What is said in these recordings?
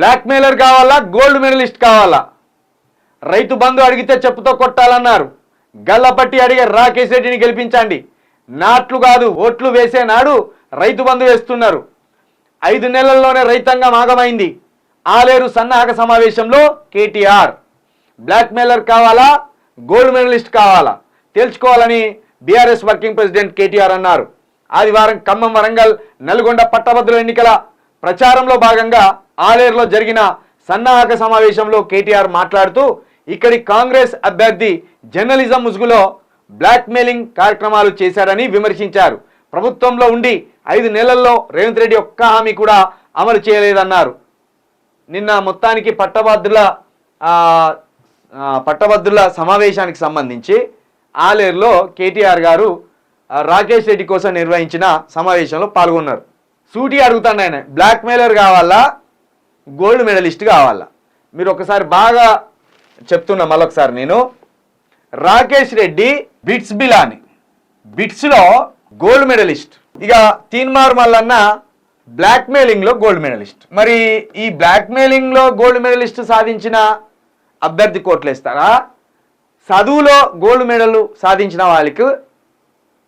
Black mailer కావాలా, gold medalist కావాలా? రైతు బంధు అడిగితే చెప్పుతో కొట్టాలన్నారు. గల్లపట్టి అడిగే రాకేష్ రెడ్డిని గెలిపించండి. నాట్లు కాదు ఓట్లు వేసే నాడు రైతు బంధు వేస్తున్నారు. 5 నెలల్లోనే రైతాంగం ఆగమైంది. ఆలేరు సన్నాహక సమావేశంలో కేటీఆర్ బ్లాక్ మెయిలర్ కావాలా, గోల్డ్ మెడలిస్ట్ కావాలా తెలుసుకోవాలని బీఆర్ఎస్ వర్కింగ్ ప్రెసిడెంట్ కేటీఆర్ అన్నారు. ఆదివారం ఖమ్మం, వరంగల్, నల్గొండ పట్టభద్రుల ఎన్నికల ప్రచారంలో భాగంగా ఆలేరులో జరిగిన సన్నాహక సమావేశంలో కేటీఆర్ మాట్లాడుతూ ఇక్కడి కాంగ్రెస్ అభ్యర్థి జర్నలిజం ముసుగులో బ్లాక్ మెయిలింగ్ కార్యక్రమాలు చేశారని విమర్శించారు. ప్రభుత్వంలో ఉండి 5 నెలల్లో రేవంత్ రెడ్డి ఒక్క హామీ కూడా అమలు చేయలేదన్నారు. నిన్న మొత్తానికి పట్టభద్రుల సమావేశానికి సంబంధించి ఆలేరులో కేటీఆర్ గారు రాకేష్ రెడ్డి కోసం నిర్వహించిన సమావేశంలో పాల్గొన్నారు. సూటి అడుగుతాను ఆయన, బ్లాక్ మెయిలర్ కావాలా, గోల్డ్ మెడలిస్ట్ కావాలా? మీరు ఒకసారి బాగా చెప్తున్నా మళ్ళొకసారి నేను. రాకేష్ రెడ్డి బిట్స్ బిలాని, బిట్స్లో గోల్డ్ మెడలిస్ట్. ఇక తీన్మార్ మల్లన్న బ్లాక్ మెయిలింగ్లో గోల్డ్ మెడలిస్ట్. మరి ఈ బ్లాక్ మెయిలింగ్లో గోల్డ్ మెడలిస్ట్ సాధించిన అభ్యర్థి కోట్లేస్తారా, చదువులో గోల్డ్ మెడల్ సాధించిన వాళ్ళకి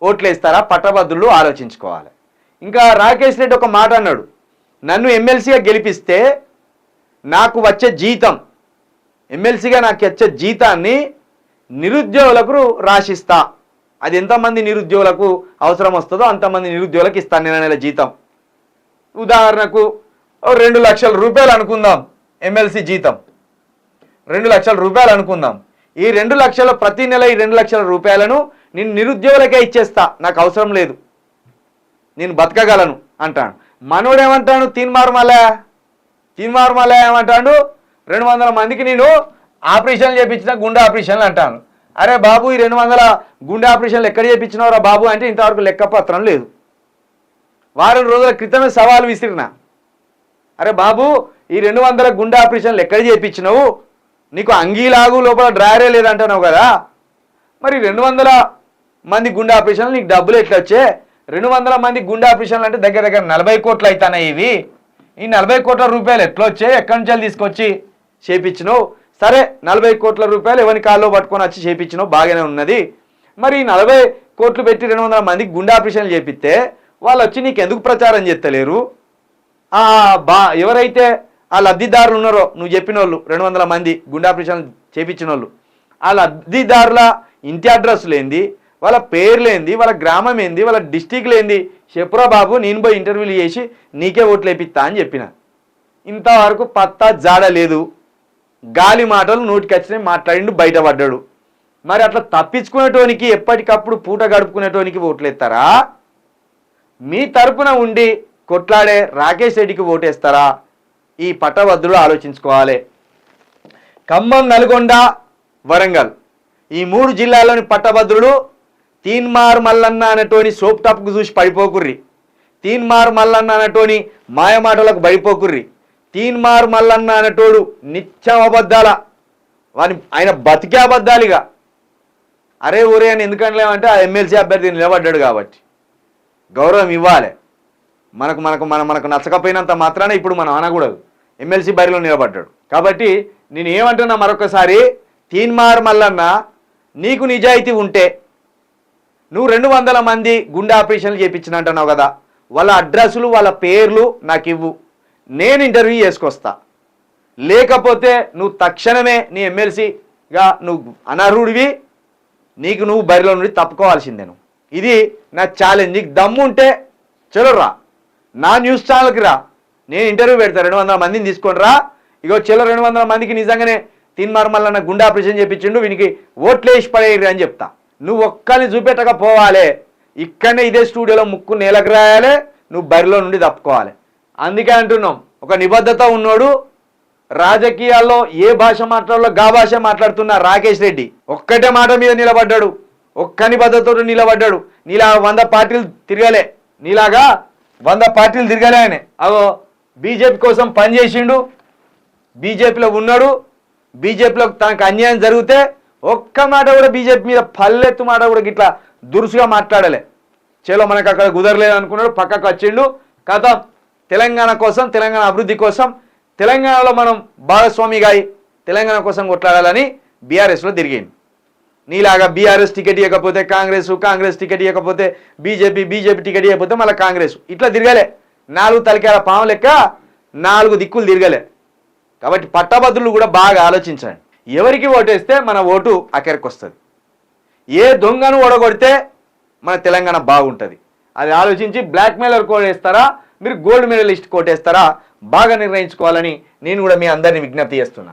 ఓట్లేస్తారా? పట్టభద్రులు ఆలోచించుకోవాలి. ఇంకా రాకేష్ రెడ్డి ఒక మాట అన్నాడు, నన్ను ఎమ్మెల్సీగా గెలిపిస్తే నాకు వచ్చే జీతం, ఎమ్మెల్సీగా నాకు వచ్చే జీతాన్ని నిరుద్యోగులకు రాసిస్తా. అది ఎంతమంది నిరుద్యోగులకు అవసరం వస్తుందో అంతమంది నిరుద్యోగులకు ఇస్తాను నేను నెల జీతం. ఉదాహరణకు 2 లక్షల రూపాయలు అనుకుందాం, ఎమ్మెల్సీ జీతం 2 లక్షల రూపాయలు అనుకుందాం. ఈ 2 లక్షల ప్రతి నెల ఈ 2 లక్షల రూపాయలను నేను నిరుద్యోగులకే ఇచ్చేస్తా, నాకు అవసరం లేదు, నేను బతకగలను అంటాడు. మనోడేమంటాడు, తీన్మార్ మళ్ళా ఏమంటాడు, 200 మందికి నేను ఆపరేషన్లు చేయించిన, గుండె ఆపరేషన్లు అంటాను. అరే బాబు, ఈ 200 గుండె ఆపరేషన్లు ఎక్కడ చేయించినవరా బాబు అంటే ఇంతవరకు లెక్కపత్రం లేదు. వారం రోజుల క్రితమే సవాల్ విసిరిన, అరే బాబు ఈ 200 గుండె ఆపరేషన్లు ఎక్కడ చేయించినావు, నీకు అంగీలాగు లోపల డ్రాయరే లేదంటున్నావు కదా, మరి 200 మంది గుండె ఆపరేషన్లు నీకు డబ్బులు ఎట్లా వచ్చే? 200 మంది గుండె ఆపరేషన్లు అంటే దగ్గర 40 కోట్లు అవుతున్నాయి. ఇవి ఈ 40 కోట్ల రూపాయలు ఎట్లా వచ్చాయి, ఎక్కడి నుంచి తీసుకొచ్చి చేపించినావు? సరే 40 కోట్ల రూపాయలు ఎవరి కాల్లో పట్టుకొని వచ్చి చేపించినావు, బాగానే ఉన్నది. మరి 40 కోట్లు పెట్టి 200 మందికి గుండె ఆపరేషన్లు చేపిస్తే వాళ్ళు వచ్చి నీకు ఎందుకు ప్రచారం చేస్తలేరు? ఎవరైతే ఆ లబ్ధిదారులు ఉన్నారో నువ్వు చెప్పిన వాళ్ళు 200 మంది గుండె ఆపరేషన్లు చేపించిన వాళ్ళు, ఆ లబ్ధిదారుల ఇంటి అడ్రస్లు ఏంది, వాళ్ళ పేర్లు ఏంది, వాళ్ళ గ్రామం ఏంది, వాళ్ళ డిస్టిక్లు ఏంది చెప్పురా బాబు, నేను పోయి ఇంటర్వ్యూలు చేసి నీకే ఓట్లు వేపిస్తా అని చెప్పిన. ఇంతవరకు పత్తా జాడ లేదు. గాలి మాటలు నోటికి వచ్చినాయి మాట్లాడిండు, బయటపడ్డాడు. మరి అట్లా తప్పించుకునేటోనికి ఎప్పటికప్పుడు పూట గడుపుకునేటోనికి ఓట్లు ఎత్తారా? మీ తరపున ఉండి కొట్లాడే రాకేష్ రెడ్డికి ఓటేస్తారా? ఈ పట్టభద్రులు ఆలోచించుకోవాలి. ఖమ్మం, నల్గొండ, వరంగల్ ఈ 3 జిల్లాల్లోని పట్టభద్రులు తీన్మార్ మల్లన్న అనేటోని సోప్ టాప్కు చూసి పడిపోకుర్రి, తీన్మార్ మల్లన్న అనేటోని మాయమాటలకు పడిపోకుర్రి. తీన్మార్ మల్లన్న అనేటోడు నిత్యం అబద్ధాల, ఆయన బతికే అబద్ధాలుగా. అరే ఊరే అని ఎందుకంటలేమంటే ఆ ఎమ్మెల్సీ అభ్యర్థి నిలబడ్డాడు కాబట్టి గౌరవం ఇవ్వాలి. మనకు నచ్చకపోయినంత మాత్రాన ఇప్పుడు మనం అనకూడదు, ఎమ్మెల్సీ బరిలో నిలబడ్డాడు కాబట్టి. నేను ఏమంటున్నా మరొకసారి, తీన్మార్ మల్లన్న నీకు నిజాయితీ ఉంటే నువ్వు 200 మంది గుండె ఆపరేషన్లు చేయించిన అంటున్నావు కదా, వాళ్ళ అడ్రస్లు వాళ్ళ పేర్లు నాకు ఇవ్వు, నేను ఇంటర్వ్యూ చేసుకొస్తా. లేకపోతే నువ్వు తక్షణమే నీ ఎమ్మెల్సీగా నువ్వు అనర్హుడివి, నీకు నువ్వు బరిలో నుండి తప్పుకోవాల్సిందే. నువ్వు ఇది నా ఛాలెంజ్. నీకు దమ్ము ఉంటే చలో రా, నా న్యూస్ ఛానల్కి రా, నేను ఇంటర్వ్యూ పెడతా. 200 మందిని తీసుకొని రా, ఇగో చలో 200 మందికి నిజంగానే తీన్మార్ మల్లన్న గుండె ఆపరేషన్ చేయించిండు, వీనికి ఓట్లు వేసి పడేయరు అని చెప్తా. నువ్వు ఒక్కరిని చూపెట్టకపోవాలి, ఇక్కడనే ఇదే స్టూడియోలో ముక్కు నేలకు రాయాలి, నువ్వు బరిలో నుండి తప్పుకోవాలి. అందుకే అంటున్నాం, ఒక నిబద్ధత ఉన్నోడు రాజకీయాల్లో ఏ భాష మాట్లాడాలో గా భాష మాట్లాడుతున్న రాకేష్ రెడ్డి ఒక్కటే మాట మీద నిలబడ్డాడు, ఒక్క నిబద్ధతతో నిలబడ్డాడు. నీలా 100 పార్టీలు తిరగలే, నీలాగా 100 పార్టీలు తిరగలే. ఆయన అగో బీజేపీ కోసం పనిచేసిండు, బీజేపీలో ఉన్నాడు, బీజేపీలో తనకు అన్యాయం జరిగితే ఒక్క మాట కూడా బీజేపీ మీద పల్లెత్తు మాట కూడా గిట్లా దురుసుగా మాట్లాడలే. చేలో మనకు అక్కడ కుదరలేదు అనుకున్నాడు, పక్కకు వచ్చిండు. కథ తెలంగాణ కోసం, తెలంగాణ అభివృద్ధి కోసం తెలంగాణలో మనం భాగస్వామిగా తెలంగాణ కోసం కొట్లాడాలని బీఆర్ఎస్లో తిరిగింది. నీలాగా బీఆర్ఎస్ టికెట్ ఇవ్వకపోతే కాంగ్రెస్ టికెట్ ఇవ్వకపోతే బీజేపీ టికెట్ ఇవ్వకపోతే మళ్ళీ కాంగ్రెస్, ఇట్లా తిరగలే. 4 తలకాయల పాము లెక్క 4 దిక్కులు తిరగలే. కాబట్టి పట్టభద్రులు కూడా బాగా ఆలోచించండి. ఎవరికి ఓటేస్తే మన ఓటు అక్కడికి వస్తుంది, ఏ దొంగను ఓడగొడితే మన తెలంగాణ బాగుంటుంది, అది ఆలోచించి బ్లాక్మెయిలర్ కోటేస్తారా మీరు గోల్డ్ మెడలిస్ట్ కోటేస్తారా బాగా నిర్ణయించుకోవాలని నేను కూడా మీ అందరినీ విజ్ఞప్తి చేస్తున్నా.